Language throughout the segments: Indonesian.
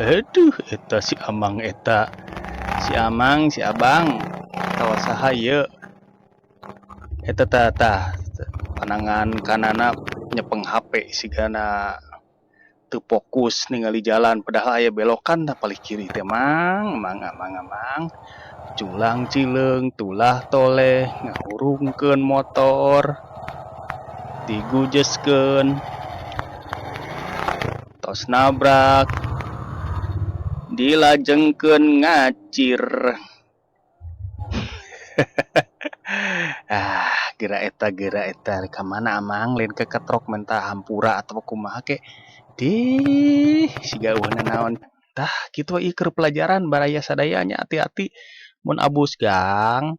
Aduh, eta si Amang eta. Si Amang, si Abang. Tawa saha ieu? Eta tah panangan kanana nyepeng HP sigana teu fokus ningali jalan padahal aya belokan tah paling kiri teh mang. Culang cileung, tulah toleh, ngahurungkeun motor, digujeskeun, tos nabrak, dilajengkeun ngacir. Geura eta ka mana Amang lain ke ketrok menta hampura atau kumaha ke. Siga eueuhna naon. Tah kitu ieu keur pelajaran baraya sadaya nya hati-hati mun abus gang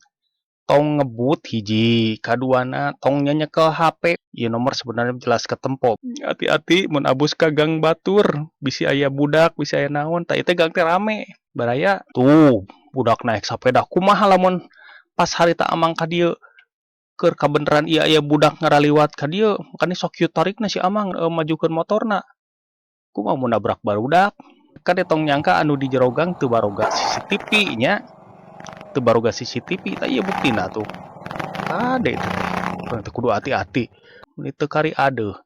tong ngebut hiji, kaduana tong nyekel HP. Ieu nomor sebenarnya jelas ketempo. Hati-hati mun abus ka gang batur, bisi aya budak, bisi aya naon, tah ieu gang teh rame. Baraya tuh budak naik sapeda kumaha lamun pas harita Amang ka dieu keur kabeneran ieu aya budak ngaraliwat ka dieu, makanya sok kieu tarikna si Amang majukeun motorna. Kumaha mun nabrak barudak? Kade tong nyangka anu di jero gang teu baroga CCTV nya. Teu baroga CCTV tah ieu buktina tuh. Kade teh. Kudu hati-hati. Mun teu kari adeuh.